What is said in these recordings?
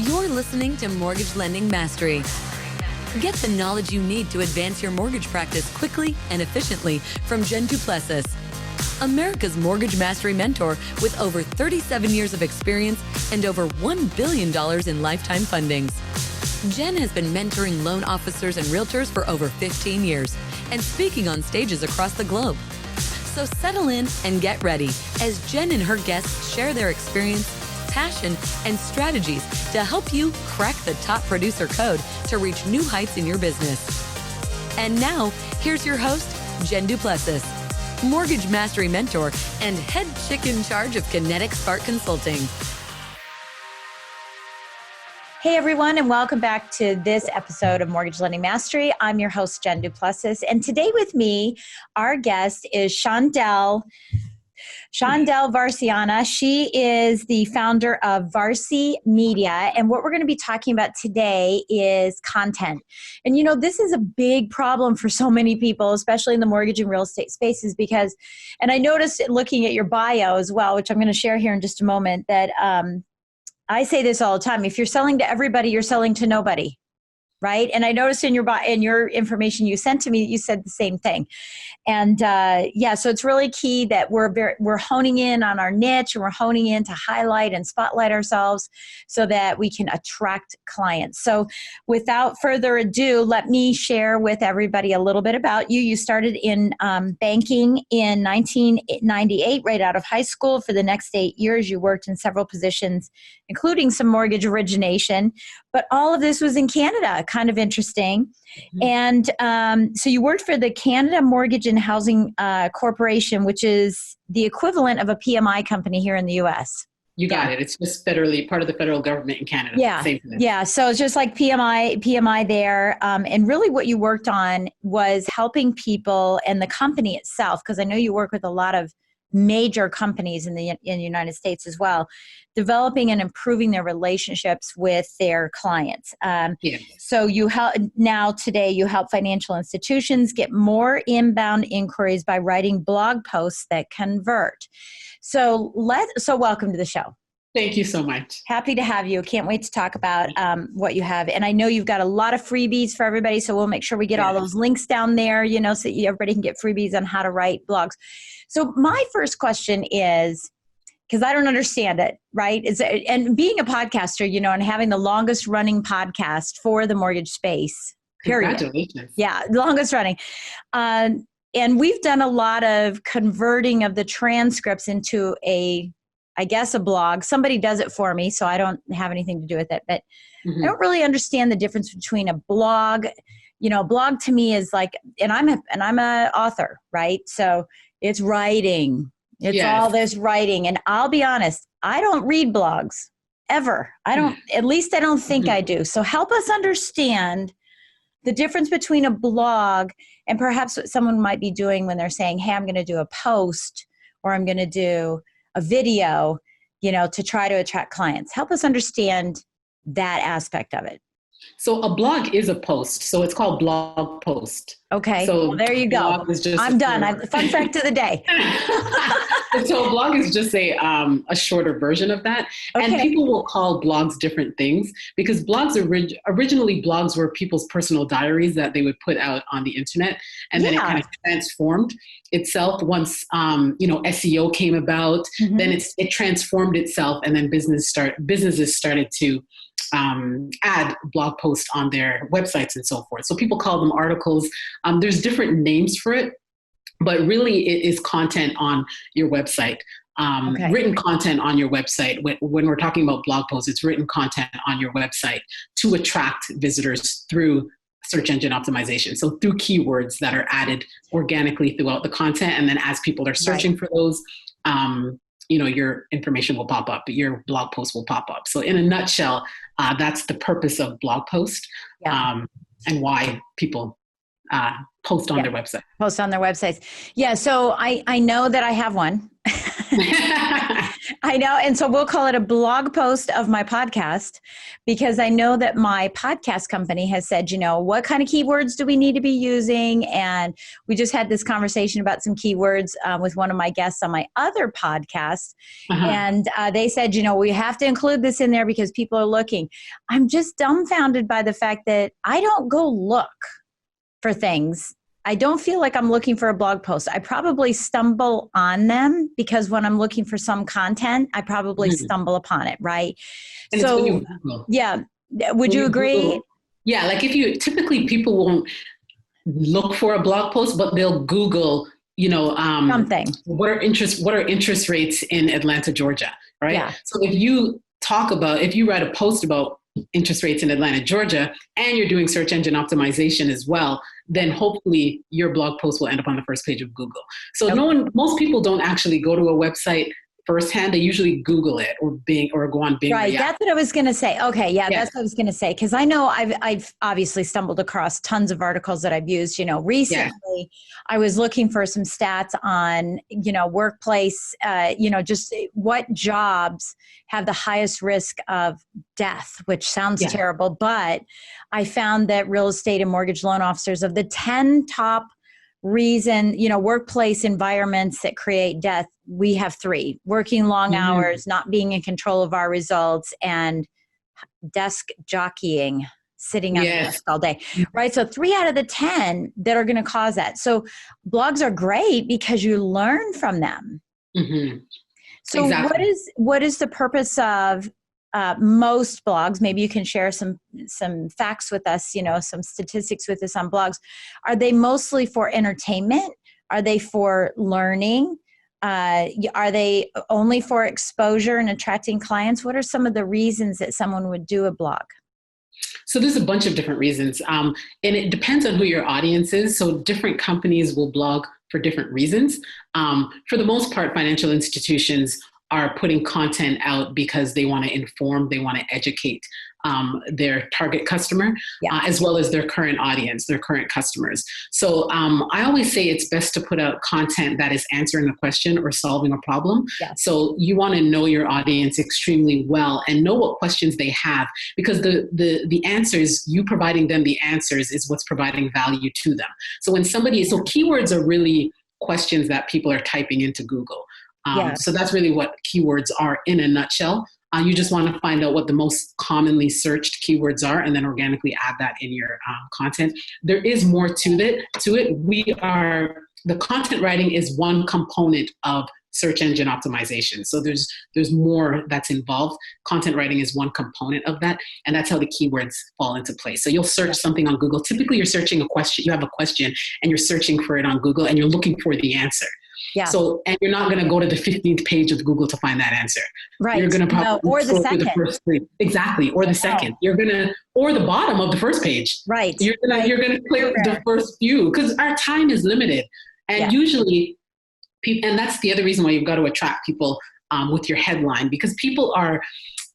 You're listening to Mortgage Lending Mastery. Get the knowledge you need to advance your mortgage practice quickly and efficiently from Jen to Plessis, America's mortgage mastery mentor with over 37 years of experience and over $1 billion in lifetime fundings. Jen has been mentoring loan officers and realtors for over 15 years and speaking on stages across the globe. So settle in and get ready as Jen and her guests share their experience, passion, and strategies to help you crack the top producer code to reach new heights in your business. And now, here's your host, Jen Duplessis, Mortgage Mastery Mentor and head chick in charge of Kinetic Spark Consulting. Hey everyone, and welcome back to this episode of Mortgage Lending Mastery. I'm your host, Jen Duplessis, and today with me, our guest is Shondell Varciana. She is the founder of Varci Media, and what we're going to be talking about today is content. And you know, this is a big problem for so many people, especially in the mortgage and real estate spaces, because, and I noticed looking at your bio as well, which I'm going to share here in just a moment, that I say this all the time: if you're selling to everybody, you're selling to nobody. Right. And I noticed in your information you sent to me, you said the same thing. And so it's really key that we're honing in on our niche, and we're honing in to highlight and spotlight ourselves so that we can attract clients. So without further ado, let me share with everybody a little bit about you. You started in banking in 1998, right out of high school. For the next 8 years, you worked in several positions, including some mortgage origination. But all of this was in Canada, kind of interesting. Mm-hmm. And so you worked for the Canada Mortgage and Housing Corporation, which is the equivalent of a PMI company here in the U.S. You got it. It's just federally part of the federal government in Canada. Yeah. Same thing. Yeah. So it's just like PMI there. And really what you worked on was helping people and the company itself, because I know you work with a lot of major companies in the United States as well, developing and improving their relationships with their clients. Yes. So you help today you help financial institutions get more inbound inquiries by writing blog posts that convert. So welcome to the show. Thank you so much. Happy to have you. Can't wait to talk about what you have. And I know you've got a lot of freebies for everybody, so we'll make sure we get all those links down there, so everybody can get freebies on how to write blogs. So my first question is, because I don't understand it, right? And being a podcaster, and having the longest running podcast for the mortgage space, period. Congratulations. Yeah, longest running. And we've done a lot of converting of the transcripts into a blog. Somebody does it for me, so I don't have anything to do with it. But I don't really understand the difference between a blog. A blog to me is like, and I'm an author, right? So it's writing. It's all this writing. And I'll be honest, I don't read blogs ever. At least I don't think I do. So help us understand the difference between a blog and perhaps what someone might be doing when they're saying, hey, I'm going to do a post, or I'm going to do a video, to try to attract clients. Help us understand that aspect of it. So a blog is a post. So it's called blog post. Okay. So well, there you go. I'm done. Fun fact of the day. So a blog is just a shorter version of that. Okay. And people will call blogs different things because blogs originally blogs were people's personal diaries that they would put out on the internet. And then it kind of transformed itself once, SEO came about, then it transformed itself, and then businesses started to add blog posts on their websites and so forth. So people call them articles. There's different names for it, but really it is content on your website. Written content on your website. When we're talking about blog posts, it's written content on your website to attract visitors through search engine optimization. So through keywords that are added organically throughout the content. And then as people are searching for those, your information will pop up, your blog post will pop up. So in a nutshell, that's the purpose of blog post and why people post on their website. Post on their websites. Yeah. So I know that I have one. I know. And so we'll call it a blog post of my podcast, because I know that my podcast company has said, what kind of keywords do we need to be using? And we just had this conversation about some keywords with one of my guests on my other podcast. And they said, we have to include this in there because people are looking. I'm just dumbfounded by the fact that I don't go look for things. I don't feel like I'm looking for a blog post. I probably stumble on them because when I'm looking for some content, I probably stumble upon it, right? And so, it's when you Google. Yeah. Would you agree? Google, like typically people won't look for a blog post, but they'll Google, something. What are interest rates in Atlanta, Georgia, right? Yeah. So if you write a post about interest rates in Atlanta, Georgia, and you're doing search engine optimization as well, then hopefully your blog post will end up on the first page of Google. So most people don't actually go to a website firsthand. They usually Google it or go on Bing. Right. That's what I was going to say. Okay. Yeah, that's what I was going to say. Cause I know I've obviously stumbled across tons of articles that I've used, recently. I was looking for some stats on, workplace, just what jobs have the highest risk of death, which sounds terrible, but I found that real estate and mortgage loan officers, of the 10 top workplace environments that create death, we have 3: working long hours, not being in control of our results, and desk jockeying, sitting on the desk all day, right? So 3 out of the 10 that are going to cause that. So blogs are great because you learn from them. So what is the purpose of most blogs? Maybe you can share some facts with us, some statistics with us on blogs. Are they mostly for entertainment? Are they for learning? Are they only for exposure and attracting clients? What are some of the reasons that someone would do a blog? So there's a bunch of different reasons. And it depends on who your audience is. So different companies will blog for different reasons. For the most part, financial institutions are putting content out because they want to inform, they want to educate their target customer, as well as their current audience, their current customers. So I always say it's best to put out content that is answering a question or solving a problem. So you want to know your audience extremely well and know what questions they have, because the answers, you providing them the answers, is what's providing value to them. So when so keywords are really questions that people are typing into Google. So that's really what keywords are in a nutshell. You just want to find out what the most commonly searched keywords are and then organically add that in your content. There is more to it. The content writing is one component of search engine optimization. So there's more that's involved. Content writing is one component of that, and that's how the keywords fall into place. So you'll search something on Google. Typically you're searching a question, you have a question and you're searching for it on Google and you're looking for the answer. So, and you're not going to go to the 15th page of Google to find that answer. Right. You're going to probably or the second. The first three. Exactly. Or the second. Or the bottom of the first page. Right. You're going to click the first few, because our time is limited. And usually people, and that's the other reason why you've got to attract people with your headline, because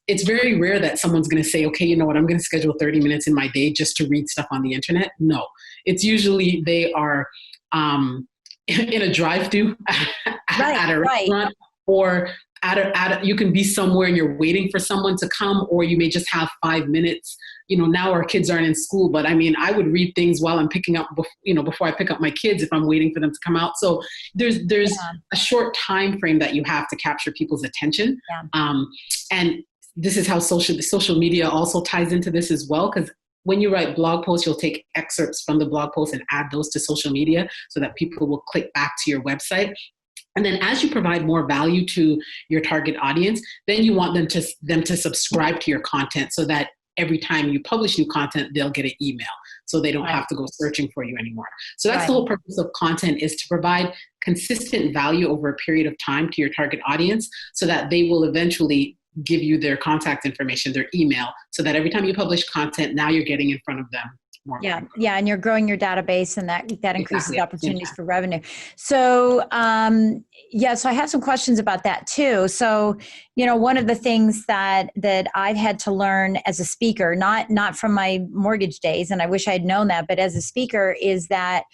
it's very rare that someone's going to say, okay, you know what, I'm going to schedule 30 minutes in my day just to read stuff on the internet. No, it's usually they are, in a drive-thru at a restaurant, or you can be somewhere and you're waiting for someone to come, or you may just have 5 minutes. Now our kids aren't in school, but I mean, I would read things while I'm picking up, before I pick up my kids, if I'm waiting for them to come out. So there's a short time frame that you have to capture people's attention. And this is how social media also ties into this as well, because when you write blog posts, you'll take excerpts from the blog post and add those to social media so that people will click back to your website. And then as you provide more value to your target audience, then you want them to subscribe to your content so that every time you publish new content, they'll get an email. So they don't have to go searching for you anymore. So that's the whole purpose of content, is to provide consistent value over a period of time to your target audience so that they will eventually give you their contact information, their email, so that every time you publish content, now you're getting in front of them more. And you're growing your database, and that increases opportunities for revenue. So, so I have some questions about that too. So, one of the things that I've had to learn as a speaker, not from my mortgage days, and I wish I had known that, but as a speaker, is that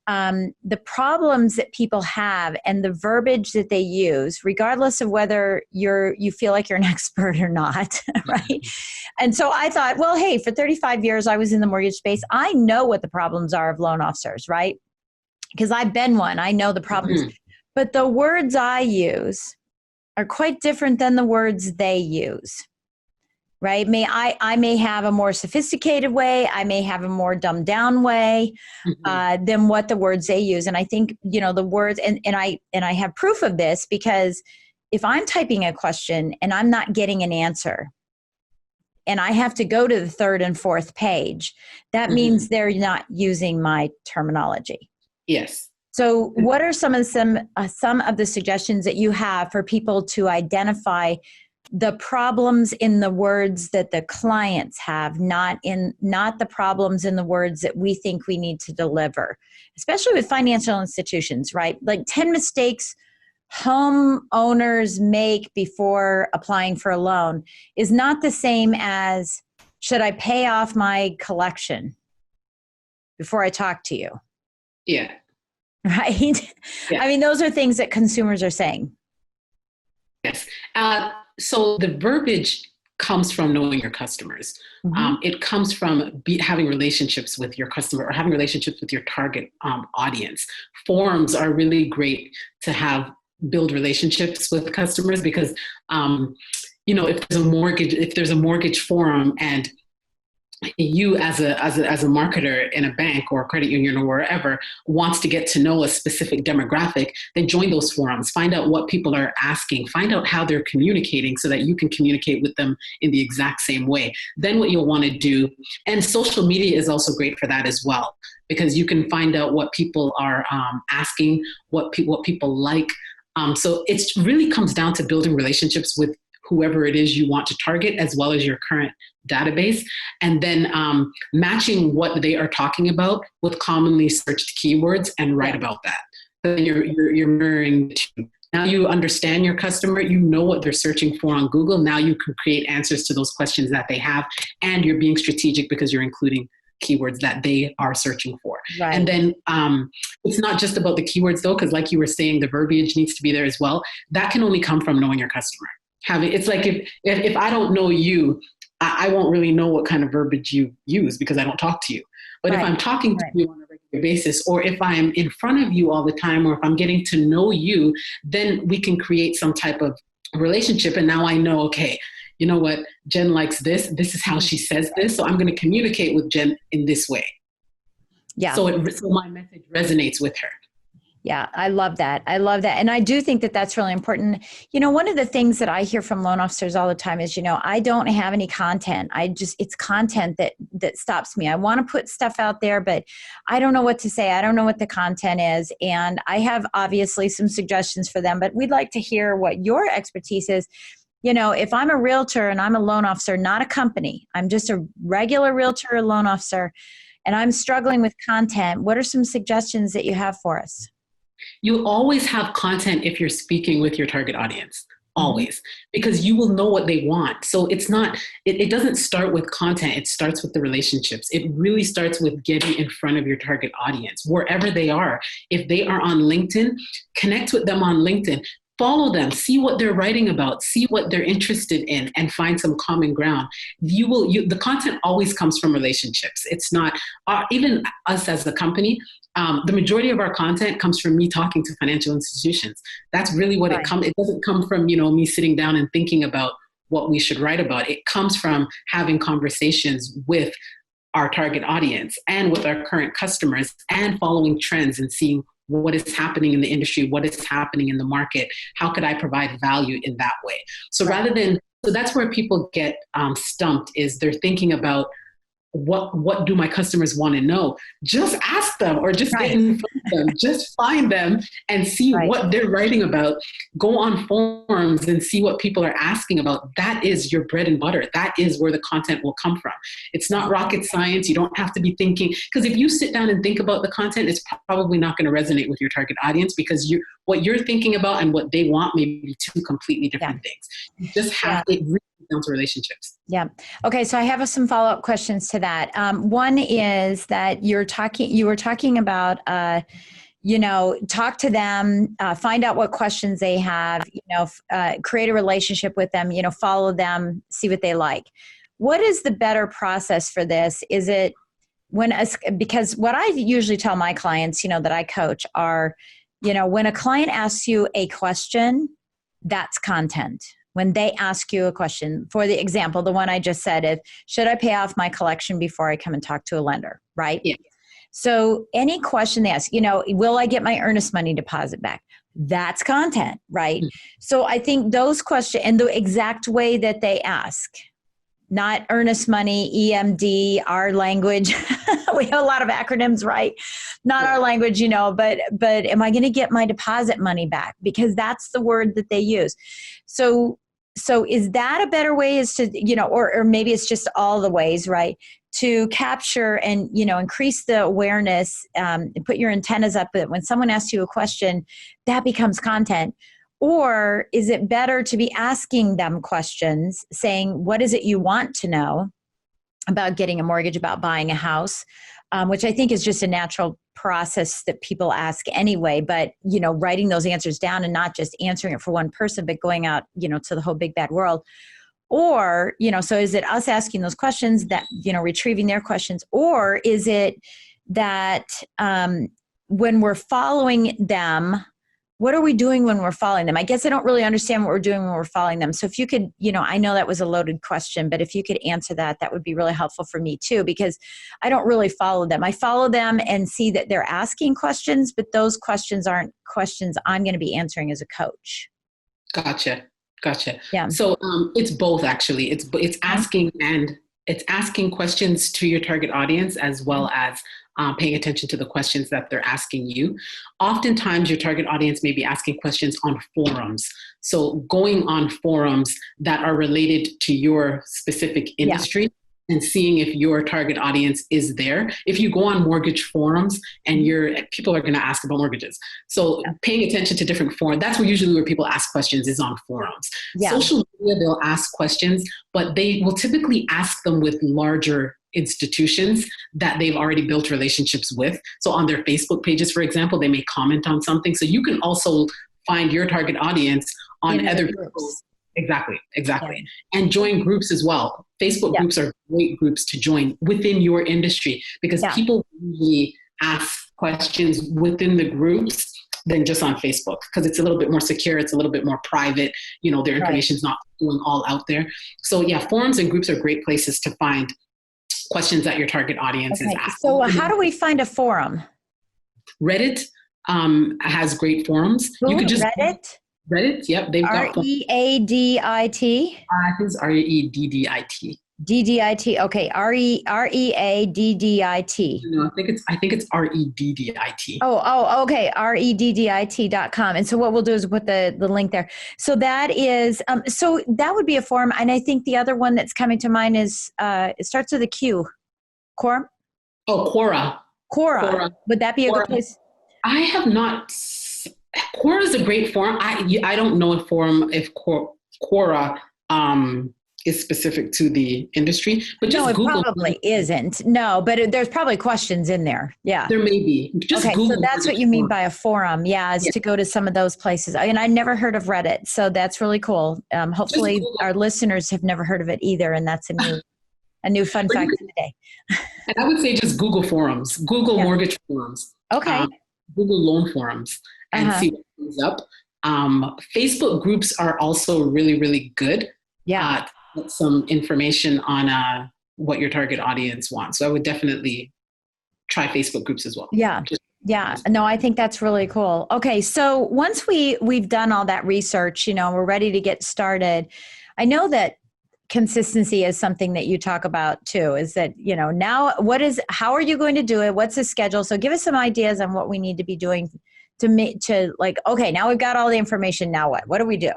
the problems that people have and the verbiage that they use, regardless of whether you feel like you're an expert or not, right? And so I thought, well, hey, for 35 years, I was in the mortgage space. I know what the problems are of loan officers, right? Because I've been one. I know the problems. But the words I use are quite different than the words they use. Right? I may have a more sophisticated way. I may have a more dumbed down way than what the words they use. And I think, the words, and I have proof of this, because if I'm typing a question and I'm not getting an answer, and I have to go to the third and fourth page, that means they're not using my terminology. Yes. So what are some of the suggestions that you have for people to identify the problems in the words that the clients have, not the problems in the words that we think we need to deliver, especially with financial institutions, right? Like 10 mistakes homeowners make before applying for a loan is not the same as, should I pay off my collection before I talk to you? Yeah. Right? Yeah. I mean, those are things that consumers are saying. Yes. So the verbiage comes from knowing your customers. It comes from having relationships with your customer or having relationships with your target audience. Forums are really great to build relationships with customers because, if there's a mortgage forum and you as a marketer in a bank or a credit union or wherever wants to get to know a specific demographic, then join those forums, find out what people are asking, find out how they're communicating so that you can communicate with them in the exact same way. Then what you'll want to do, and social media is also great for that as well, because you can find out what people are asking, what people like. So it really comes down to building relationships with whoever it is you want to target, as well as your current database, and then matching what they are talking about with commonly searched keywords and write about that. Then you're mirroring the two. Now you understand your customer, you know what they're searching for on Google. Now you can create answers to those questions that they have, and you're being strategic because you're including keywords that they are searching for. Right. And then it's not just about the keywords though, because like you were saying, the verbiage needs to be there as well. That can only come from knowing your customer. It's like if I don't know you, I won't really know what kind of verbiage you use because I don't talk to you. But if I'm talking to you on a regular basis, or if I'm in front of you all the time, or if I'm getting to know you, then we can create some type of relationship. And now I know, okay, you know what, Jen likes this. This is how she says this. So I'm going to communicate with Jen in this way. Yeah. So my message resonates with her. Yeah, I love that. And I do think that that's really important. One of the things that I hear from loan officers all the time is, I don't have any content. It's content that stops me. I want to put stuff out there, but I don't know what to say. I don't know what the content is. And I have obviously some suggestions for them, but we'd like to hear what your expertise is. If I'm a realtor and I'm a loan officer, not a company, I'm just a regular realtor or loan officer, and I'm struggling with content, what are some suggestions that you have for us? You always have content if you're speaking with your target audience, always, because you will know what they want. So it doesn't start with content. It starts with the relationships. It really starts with getting in front of your target audience, wherever they are. If they are on LinkedIn, connect with them on LinkedIn. Follow them, see what they're writing about, see what they're interested in, and find some common ground. The content always comes from relationships. It's not, even us as the company, the majority of our content comes from me talking to financial institutions. That's really what it comes. It doesn't come from, me sitting down and thinking about what we should write about. It comes from having conversations with our target audience and with our current customers and following trends and seeing what is happening in the industry, what is happening in the market, how could I provide value in that way? So so that's where people get stumped, is they're thinking about what do my customers want to know? Just ask them, or just get in front of them, just find them and see what they're writing about. Go on forums and see what people are asking about. That is your bread and butter. That is where the content will come from. It's not rocket science. You don't have to be thinking, because if you sit down and think about the content, it's probably not going to resonate with your target audience, because what you're thinking about and what they want may be two completely different things. You just have it really comes down to relationships. Yeah. Okay. So I have some follow-up questions to that. One is that you were talking about, talk to them, find out what questions they have, create a relationship with them, follow them, see what they like. What is the better process for this? Is it because what I usually tell my clients, that I coach are, when a client asks you a question, that's content. When they ask you a question, for the example, the one I just said is, should I pay off my collection before I come and talk to a lender? Right? Yeah. So any question they ask, will I get my earnest money deposit back? That's content, right? Mm-hmm. So I think those questions and the exact way that they ask, not earnest money, EMD, our language. We have a lot of acronyms, right? Not our language, but am I going to get my deposit money back? Because that's the word that they use. So is that a better way is to, or maybe it's just all the ways, right? To capture and, increase the awareness, and put your antennas up that when someone asks you a question, that becomes content. Or is it better to be asking them questions, saying, what is it you want to know about getting a mortgage, about buying a house, which I think is just a natural process that people ask anyway. But, writing those answers down and not just answering it for one person, but going out, to the whole big bad world. Or, so is it us asking those questions that, retrieving their questions? Or is it that when we're following them, what are we doing when we're following them? I guess I don't really understand what we're doing when we're following them. So if you could, I know that was a loaded question, but if you could answer that, that would be really helpful for me too, because I don't really follow them. I follow them and see that they're asking questions, but those questions aren't questions I'm going to be answering as a coach. Gotcha. Yeah. So it's both actually. It's asking questions to your target audience as well as paying attention to the questions that they're asking you. Oftentimes your target audience may be asking questions on forums. So going on forums that are related to your specific industry and seeing if your target audience is there. If you go on mortgage forums and people are going to ask about mortgages. So paying attention to different forums, that's usually where people ask questions is on forums. Yeah. Social media, they'll ask questions, but they will typically ask them with larger institutions that they've already built relationships with. So on their Facebook pages, for example, they may comment on something. So you can also find your target audience on other people's. Exactly. Yeah. And join groups as well. Facebook groups are great groups to join within your industry because people usually ask questions within the groups than just on Facebook because it's a little bit more secure. It's a little bit more private. Their information is not going all out there. So forums and groups are great places to find questions that your target audience is asking. So how do we find a forum? Reddit has great forums. You could just Reddit, yep. They've got READIT? I think it's READDIT. DDIT. Okay. READDIT. No, I think it's REDDIT. Oh, okay. REDDIT.com. And so what we'll do is put the link there. So that is, so that would be a forum. And I think the other one that's coming to mind is, it starts with a Q. Quorum? Oh, Quora. Would that be a good place? I have not. Quora is a great forum. I don't know if Quora is specific to the industry, but just it Google. Probably isn't. No, but there's probably questions in there. Yeah, there may be. Just okay, Google so that's what you mean by a forum. Yeah, is to go to some of those places. And I never heard of Reddit, so that's really cool. Hopefully, our listeners have never heard of it either, and that's a new fun fact of the day. And I would say just Google forums, Google mortgage forums, okay, Google loan forums. And see what comes up. Facebook groups are also really, really good. Yeah. To get some information on what your target audience wants. So I would definitely try Facebook groups as well. Yeah. No, I think that's really cool. Okay. So once we've done all that research, we're ready to get started. I know that consistency is something that you talk about too, is that, now how are you going to do it? What's the schedule? So give us some ideas on what we need to be doing to like, okay, now we've got all the information. Now what do we do?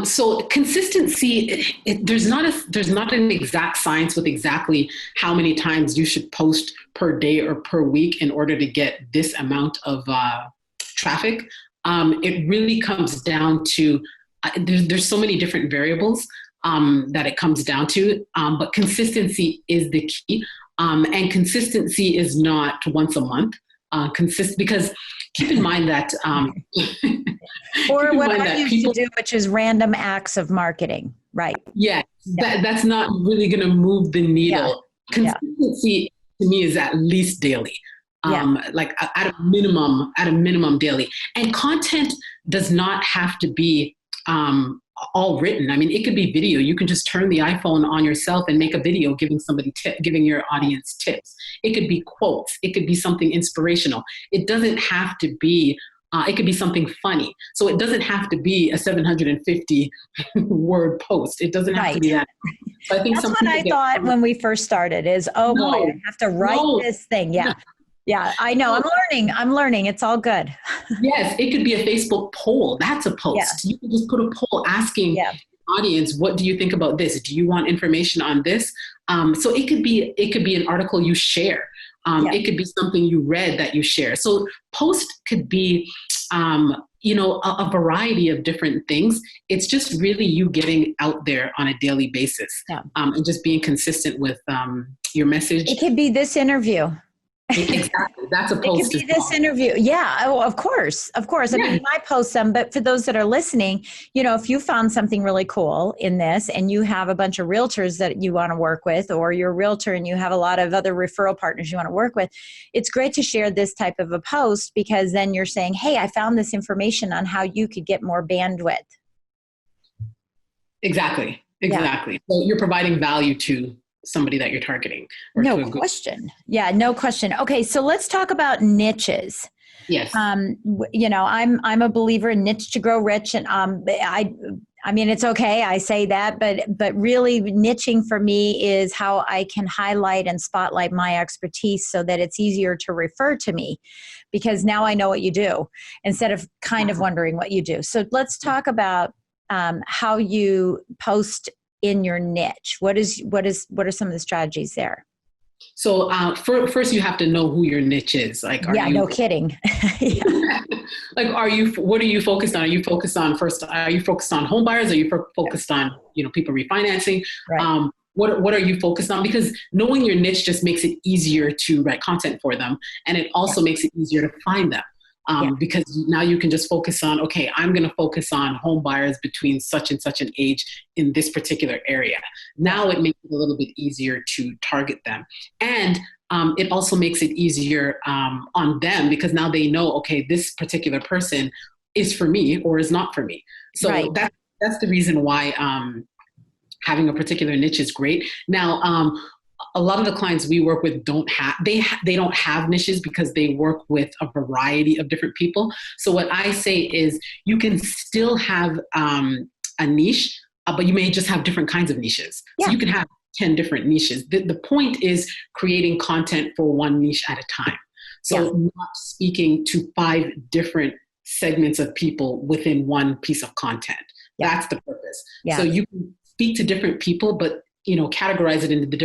So consistency, there's not an exact science with exactly how many times you should post per day or per week in order to get this amount of traffic, it really comes down to, there's so many different variables that it comes down to, but consistency is the key. And consistency is not once a month. Because keep in mind that or what I used to do, which is random acts of marketing, right? Yeah, that's not really going to move the needle. Yeah. Consistency to me is at least daily, like at a minimum daily. And content does not have to be all written. I mean, it could be video. You can just turn the iPhone on yourself and make a video giving your audience tips. It could be quotes. It could be something inspirational. It doesn't have to be, it could be something funny. So it doesn't have to be a 750 word post. It doesn't have to be that. So I think that's what I thought when we first started is, boy, I have to write this thing. Yeah. Yeah, I know. I'm learning. It's all good. Yes, it could be a Facebook poll. That's a post. Yeah. You can just put a poll asking the audience, what do you think about this? Do you want information on this? So it could be an article you share. It could be something you read that you share. So post could be, a variety of different things. It's just really you getting out there on a daily basis and just being consistent with your message. It could be this interview. Exactly. That's a post. It could be this interview. Yeah. Oh, of course. I mean, you might post them, but for those that are listening, if you found something really cool in this and you have a bunch of realtors that you want to work with, or you're a realtor and you have a lot of other referral partners you want to work with, it's great to share this type of a post, because then you're saying, hey, I found this information on how you could get more bandwidth. Exactly. So you're providing value to somebody that you're targeting. No question. Yeah, no question. Okay, so let's talk about niches. Yes. I'm a believer in niche to grow rich, and I mean, it's okay, I say that, but really niching for me is how I can highlight and spotlight my expertise so that it's easier to refer to me, because now I know what you do instead of kind of wondering what you do. So let's talk about how you post in your niche. What are some of the strategies there? So first you have to know who your niche is. Like, no kidding. Like, what are you focused on? Are you focused on home buyers? Are you focused on, people refinancing? Right. What are you focused on? Because knowing your niche just makes it easier to write content for them. And it also makes it easier to find them. Because now you can just focus on, okay, I'm going to focus on home buyers between such and such an age in this particular area. Now it makes it a little bit easier to target them. And it also makes it easier on them, because now they know, okay, this particular person is for me or is not for me. So that's the reason why having a particular niche is great. Now, a lot of the clients we work with don't have niches because they work with a variety of different people. So what I say is you can still have a niche, but you may just have different kinds of niches. Yeah. So you can have 10 different niches. The point is creating content for one niche at a time. So not speaking to 5 different segments of people within one piece of content. Yeah. That's the purpose. Yeah. So you can speak to different people, but categorize it into the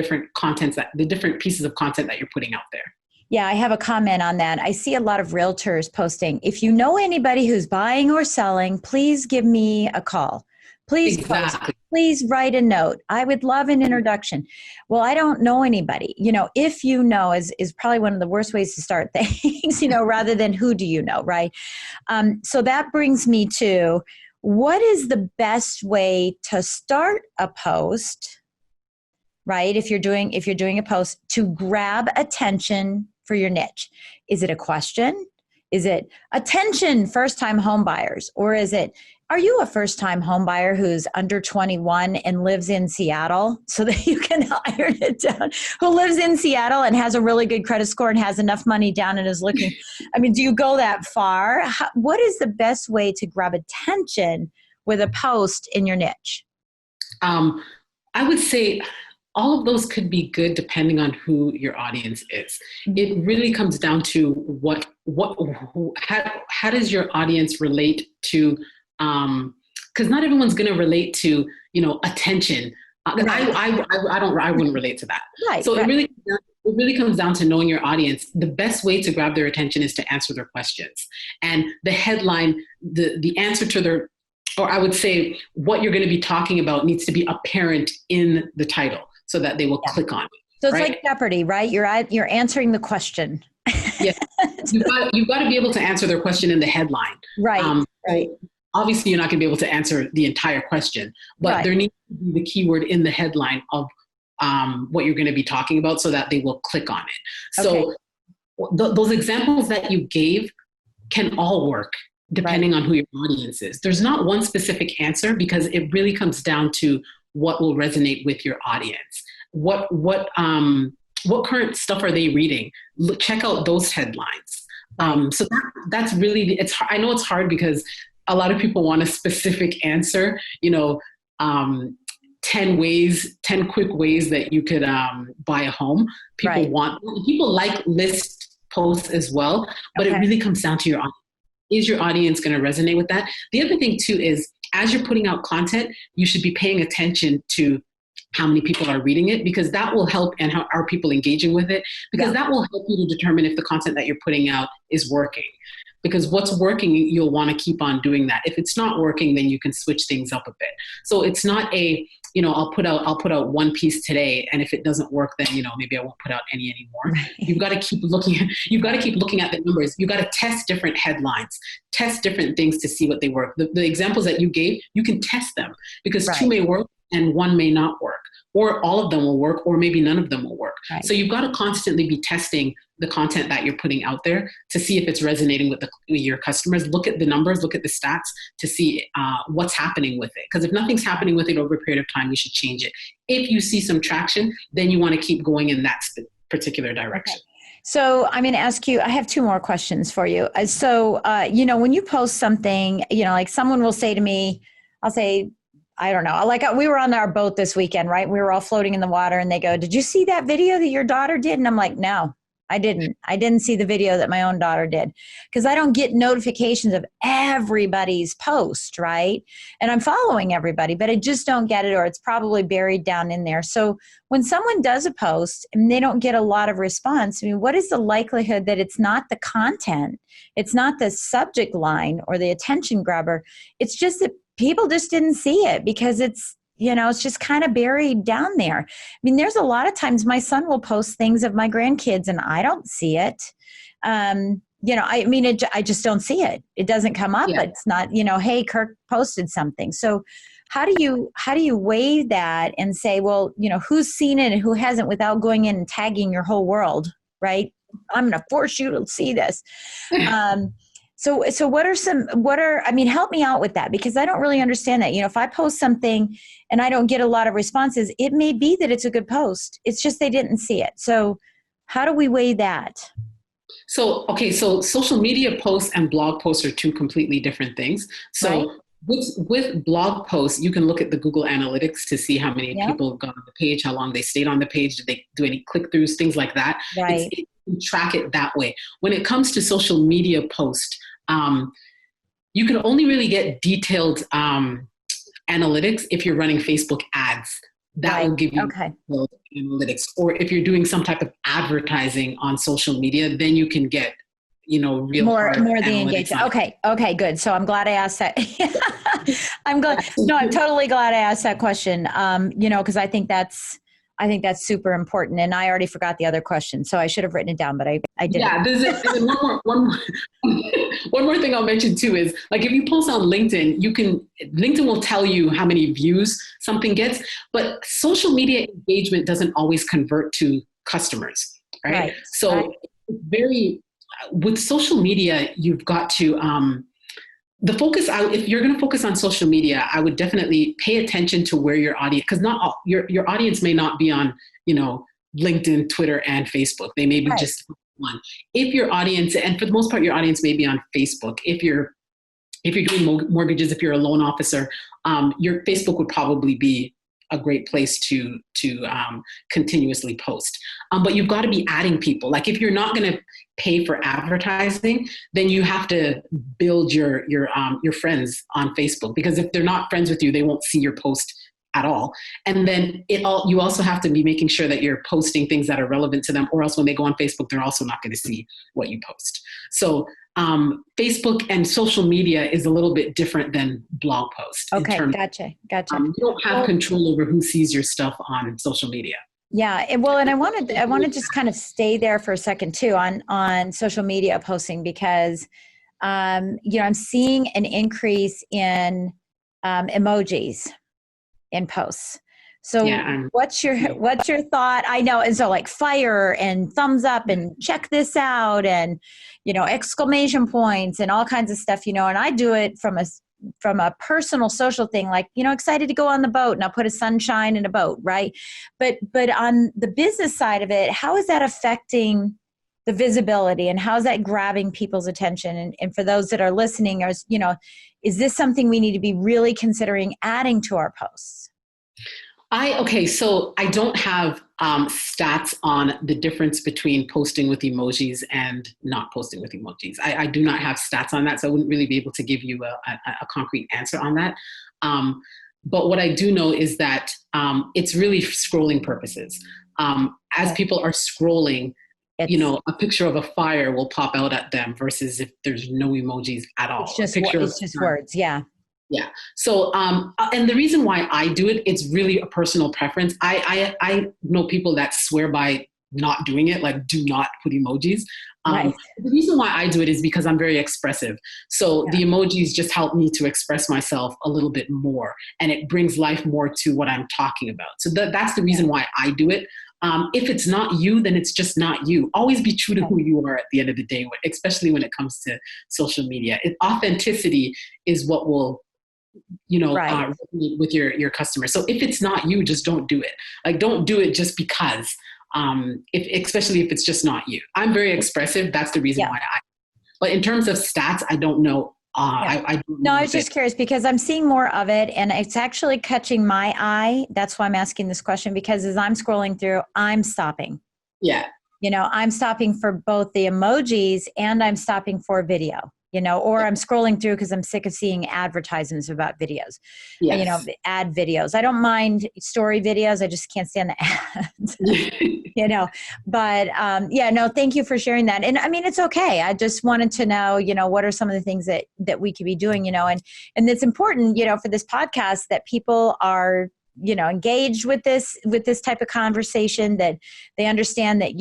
different pieces of content that you're putting out there. Yeah, I have a comment on that. I see a lot of realtors posting, if you know anybody who's buying or selling, please give me a call. Please post. Please write a note. I would love an introduction. Well, I don't know anybody. If you know is probably one of the worst ways to start things, rather than who do you know, right? So that brings me to, what is the best way to start a post, right? If you're doing a post to grab attention for your niche. Is it a question? Is it attention first-time home buyers? Or is it, are you a first-time home buyer who's under 21 and lives in Seattle, so that you can iron it down, who lives in Seattle and has a really good credit score and has enough money down and is looking, do you go that far? What is the best way to grab attention with a post in your niche? I would say all of those could be good depending on who your audience is. It really comes down to how does your audience relate to, because not everyone's going to relate to, attention. I wouldn't relate to that. Right, so it really it really comes down to knowing your audience. The best way to grab their attention is to answer their questions. And the headline, the answer to their, or I would say what you're going to be talking about needs to be apparent in the title so that they will click on it. So it's right? like Jeopardy, right? You're answering the question. Yes. You've got to be able to answer their question in the headline. Right. Right. Obviously, you're not going to be able to answer the entire question, but there needs to be the keyword in the headline of what you're going to be talking about so that they will click on it. So those examples that you gave can all work depending on who your audience is. There's not one specific answer because it really comes down to what will resonate with your audience. What current stuff are they reading? Check out those headlines. So that's really, I know it's hard because a lot of people want a specific answer, 10 quick ways that you could buy a home. People like list posts as well, but it really comes down to your audience. Is your audience going to resonate with that? The other thing too is as you're putting out content, you should be paying attention to how many people are reading it, because that will help, and how are people engaging with it, because that will help you to determine if the content that you're putting out is working. Because what's working, you'll want to keep on doing that. If it's not working, then you can switch things up a bit. So it's not I'll put out one piece today, and if it doesn't work, then maybe I won't put out any anymore. You've got to keep looking at the numbers. You've got to test different headlines, test different things to see what they work. The examples that you gave, you can test them, because two may work and one may not work, or all of them will work, or maybe none of them will work. So you've got to constantly be testing the content that you're putting out there to see if it's resonating with your customers. Look at the numbers, look at the stats to see what's happening with it. Because if nothing's happening with it over a period of time, you should change it. If you see some traction, then you want to keep going in that particular direction. Okay. So I'm going to ask you, I have two more questions for you. So, when you post something, like someone will say to me, I'll say, I don't know. Like we were on our boat this weekend, right? We were all floating in the water, and they go, "Did you see that video that your daughter did?" And I'm like, "No, I didn't. I didn't see the video that my own daughter did," because I don't get notifications of everybody's post, right? And I'm following everybody, but I just don't get it, or it's probably buried down in there. So when someone does a post and they don't get a lot of response, I mean, what is the likelihood that it's not the content, it's not the subject line or the attention grabber? It's just that people just didn't see it because it's just kind of buried down there. I mean, there's a lot of times my son will post things of my grandkids and I don't see it. I just don't see it. It doesn't come up. Yeah. It's not, hey, Kirk posted something. So how do you weigh that and say, well, who's seen it and who hasn't, without going in and tagging your whole world, right? I'm going to force you to see this. So help me out with that, because I don't really understand that. If I post something and I don't get a lot of responses, it may be that it's a good post. It's just they didn't see it. So how do we weigh that? So social media posts and blog posts are two completely different things. So with blog posts, you can look at the Google Analytics to see how many people got on the page, how long they stayed on the page, did they do any click-throughs, things like that. Right. You can track it that way. When it comes to social media posts, you can only really get detailed analytics if you're running Facebook ads. That will give you analytics. Or if you're doing some type of advertising on social media, then you can get real more the engagement. Okay, good. So I'm glad I asked that. I'm totally glad I asked that question. Because I think that's super important. And I already forgot the other question, so I should have written it down, but I didn't. Yeah, there's one more thing I'll mention too is, like, if you post on LinkedIn, LinkedIn will tell you how many views something gets, but social media engagement doesn't always convert to customers, right? With social media, you've got to, the focus, if you're going to focus on social media, I would definitely pay attention to where your audience, because not all, your audience may not be on, LinkedIn, Twitter, and Facebook. They may be just one. If your audience, and for the most part, your audience may be on Facebook. If you're doing mortgages, if you're a loan officer, your Facebook would probably be a great place to continuously post. But you've got to be adding people. Like, if you're not going to pay for advertising, then you have to build your friends on Facebook, because if they're not friends with you, they won't see your post at all. And then you also have to be making sure that you're posting things that are relevant to them, or else when they go on Facebook, they're also not going to see what you post. So Facebook and social media is a little bit different than blog posts. Okay, gotcha. You don't have control over who sees your stuff on social media. Yeah, and I want to just kind of stay there for a second too on social media posting, because I'm seeing an increase in emojis in posts. So what's your thought? I know, and so like fire and thumbs up and check this out and exclamation points and all kinds of stuff, and I do it from a personal social thing, like, excited to go on the boat, and I'll put a sunshine in a boat, right? But on the business side of it, how is that affecting the visibility, and how is that grabbing people's attention? And for those that are listening, is this something we need to be really considering adding to our posts? So I don't have stats on the difference between posting with emojis and not posting with emojis. I do not have stats on that, so I wouldn't really be able to give you a concrete answer on that. But what I do know is that it's really scrolling purposes. As people are scrolling, a picture of a fire will pop out at them versus if there's no emojis at all. It's just words. Yeah. Yeah. So, and the reason why I do it, it's really a personal preference. I know people that swear by not doing it, like do not put emojis. Right. The reason why I do it is because I'm very expressive. So the emojis just help me to express myself a little bit more, and it brings life more to what I'm talking about. So that's the reason why I do it. If it's not you, then it's just not you. Always be true to who you are at the end of the day, especially when it comes to social media. Authenticity is what will with your customers. So if it's not you, just don't do it. Like, don't do it just because, especially if it's just not you. I'm very expressive. That's the reason why but in terms of stats, I don't know. I was just curious because I'm seeing more of it, and it's actually catching my eye. That's why I'm asking this question, because as I'm scrolling through, I'm stopping. Yeah. I'm stopping for both the emojis, and I'm stopping for video. Or I'm scrolling through because I'm sick of seeing advertisements about videos, ad videos. I don't mind story videos. I just can't stand the ads, but thank you for sharing that. And I mean, it's okay. I just wanted to know, what are some of the things that we could be doing, and it's important, for this podcast that people are, engaged with this type of conversation, that they understand that,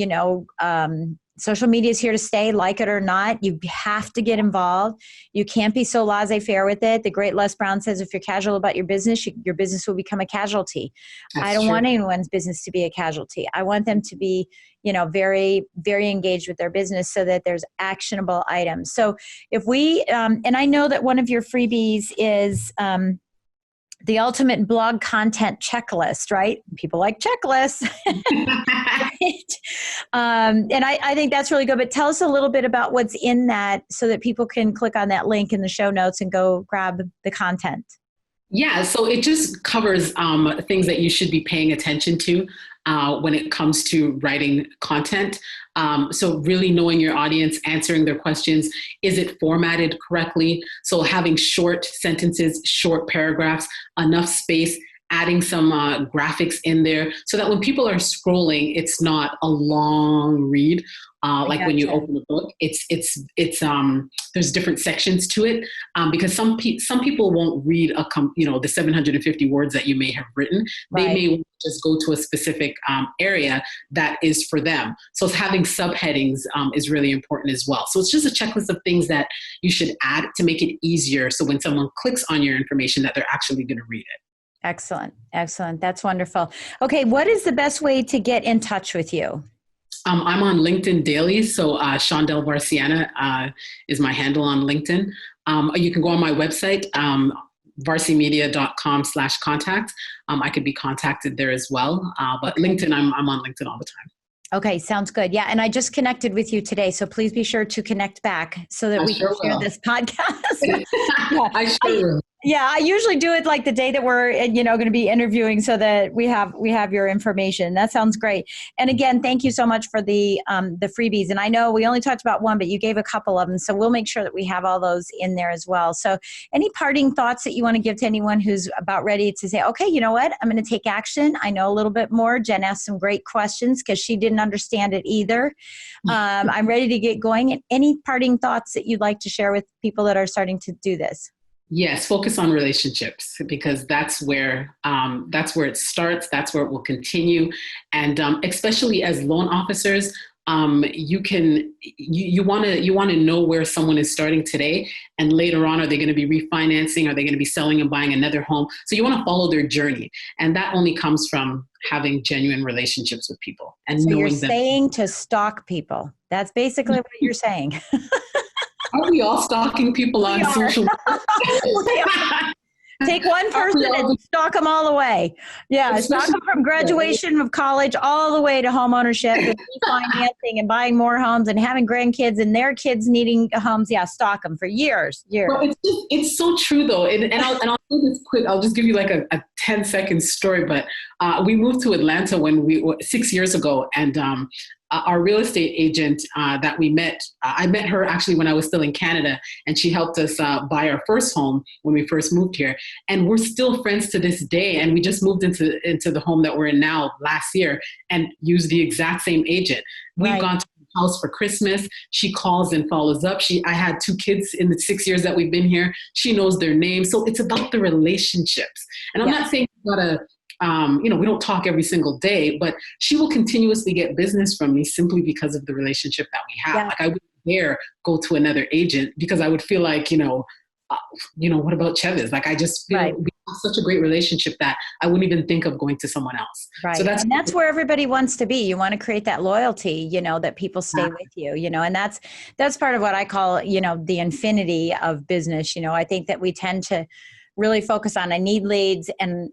social media is here to stay, like it or not. You have to get involved. You can't be so laissez-faire with it. The great Les Brown says, if you're casual about your business will become a casualty. I don't want anyone's business to be a casualty. I want them to be, very, very engaged with their business so that there's actionable items. So if we, and I know that one of your freebies is, the ultimate blog content checklist, right? People like checklists. Right? And I think that's really good. But tell us a little bit about what's in that so that people can click on that link in the show notes and go grab the content. Yeah, so it just covers things that you should be paying attention to when it comes to writing content. So really knowing your audience, answering their questions. Is it formatted correctly? So having short sentences, short paragraphs, enough space, adding some graphics in there so that when people are scrolling, it's not a long read. Like when you open a book, it's there's different sections to it because some people won't read the 750 words that you may have written. They may just go to a specific area that is for them. So having subheadings is really important as well. So it's just a checklist of things that you should add to make it easier. So when someone clicks on your information, that they're actually going to read it. Excellent. That's wonderful. Okay. What is the best way to get in touch with you? I'm on LinkedIn daily. So Shondell Varciana is my handle on LinkedIn. You can go on my website, varcimedia.com/contact. I could be contacted there as well. But LinkedIn, I'm on LinkedIn all the time. Okay, sounds good. Yeah, and I just connected with you today, so please be sure to connect back so that we can share this podcast. I sure will. Yeah, I usually do it like the day that we're, going to be interviewing so that we have your information. That sounds great. And again, thank you so much for the freebies. And I know we only talked about one, but you gave a couple of them. So we'll make sure that we have all those in there as well. So any parting thoughts that you want to give to anyone who's about ready to say, okay, you know what? I'm going to take action. I know a little bit more. Jen asked some great questions because she didn't understand it either. I'm ready to get going. And any parting thoughts that you'd like to share with people that are starting to do this? Yes, focus on relationships because that's where it starts. That's where it will continue, and especially as loan officers, you want to know where someone is starting today, and later on, are they going to be refinancing? Are they going to be selling and buying another home? So you want to follow their journey, and that only comes from having genuine relationships with people and so knowing you're them. Saying to stalk people. That's basically what you're saying. Are we all stalking people on social media? Take one person and stalk them all the way. Yeah, stalk them from graduation of college all the way to home ownership and refinancing and buying more homes and having grandkids and their kids needing homes. Yeah, stalk them for years. Well, it's so true though. And I'll do this quick. I'll just give you like a 10-second story. But we moved to Atlanta 6 years ago, and our real estate agent that we met, I met her actually when I was still in Canada, and she helped us buy our first home when we first moved here. And we're still friends to this day. And we just moved into the home that we're in now last year and used the exact same agent. We've gone to the house for Christmas. She calls and follows up. I had 2 kids in the 6 years that we've been here. She knows their names. So it's about the relationships. And I'm not saying you gotta, we don't talk every single day, but she will continuously get business from me simply because of the relationship that we have. Like I wouldn't dare go to another agent because I would feel like, what about Chevis? Like I just feel we have such a great relationship that I wouldn't even think of going to someone else. Right. So that's where everybody wants to be. You want to create that loyalty, that people stay with you, and that's part of what I call, the infinity of business. I think that we tend to really focus on, I need leads and,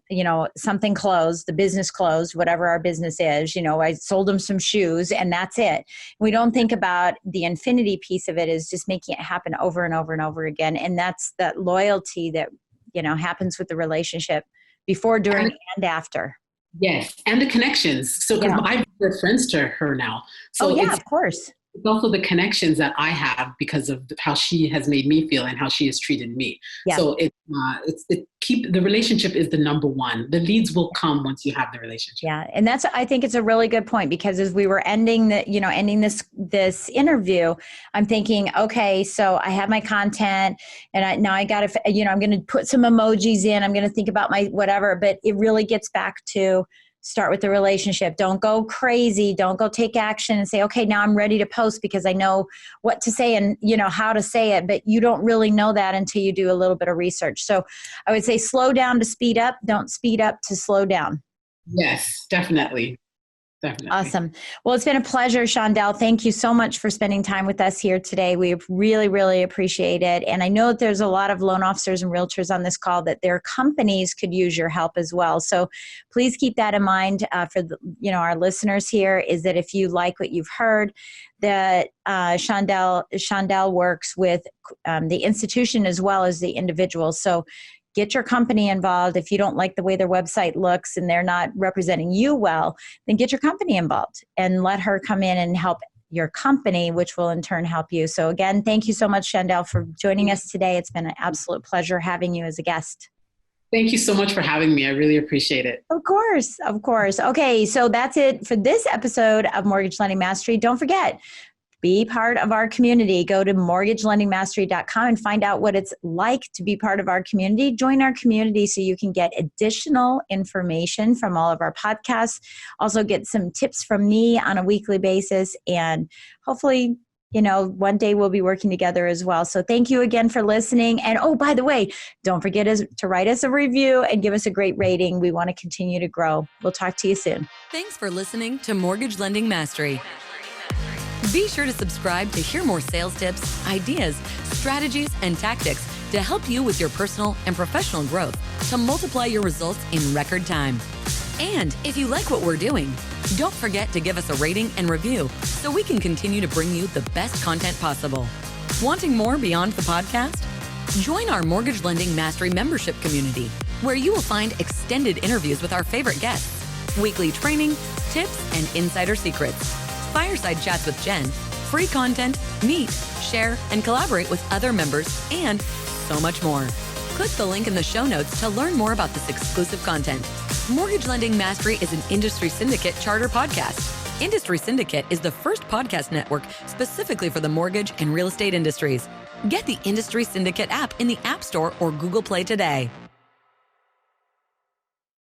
something closed, the business closed, whatever our business is, I sold them some shoes and that's it. We don't think about the infinity piece of it is just making it happen over and over and over again. And that's that loyalty that, happens with the relationship before, during, and after. Yes. And the connections. So I've been friends to her now. So of course. It's also the connections that I have because of how she has made me feel and how she has treated me. Yeah. So the relationship is the number one. The leads will come once you have the relationship. Yeah. And I think it's a really good point because as we were ending this interview, I'm thinking, okay, so I have my content and I'm going to put some emojis in. I'm going to think about my whatever, but it really gets back to start with the relationship. Don't go crazy. Don't go take action and say, okay, now I'm ready to post because I know what to say and how to say it, but you don't really know that until you do a little bit of research. So I would say slow down to speed up. Don't speed up to slow down. Yes, definitely. Definitely. Awesome. Well, it's been a pleasure, Shondell. Thank you so much for spending time with us here today. We really, really appreciate it. And I know that there's a lot of loan officers and realtors on this call that their companies could use your help as well. So please keep that in mind for our listeners here is that if you like what you've heard, that Shondell works with the institution as well as the individual. So get your company involved. If you don't like the way their website looks and they're not representing you well, then get your company involved and let her come in and help your company, which will in turn help you. So again, thank you so much, Shondell, for joining us today. It's been an absolute pleasure having you as a guest. Thank you so much for having me. I really appreciate it. Of course. Of course. Okay. So that's it for this episode of Mortgage Lending Mastery. Don't forget, be part of our community. Go to mortgagelendingmastery.com and find out what it's like to be part of our community. Join our community so you can get additional information from all of our podcasts. Also get some tips from me on a weekly basis. And hopefully, one day we'll be working together as well. So thank you again for listening. And by the way, don't forget to write us a review and give us a great rating. We want to continue to grow. We'll talk to you soon. Thanks for listening to Mortgage Lending Mastery. Be sure to subscribe to hear more sales tips, ideas, strategies, and tactics to help you with your personal and professional growth to multiply your results in record time. And if you like what we're doing, don't forget to give us a rating and review so we can continue to bring you the best content possible. Wanting more beyond the podcast? Join our Mortgage Lending Mastery membership community, where you will find extended interviews with our favorite guests, weekly training, tips, and insider secrets, fireside chats with Jen, free content, meet, share, and collaborate with other members, and so much more. Click the link in the show notes to learn more about this exclusive content. Mortgage Lending Mastery is an Industry Syndicate charter podcast. Industry Syndicate is the first podcast network specifically for the mortgage and real estate industries. Get the Industry Syndicate app in the App Store or Google Play today.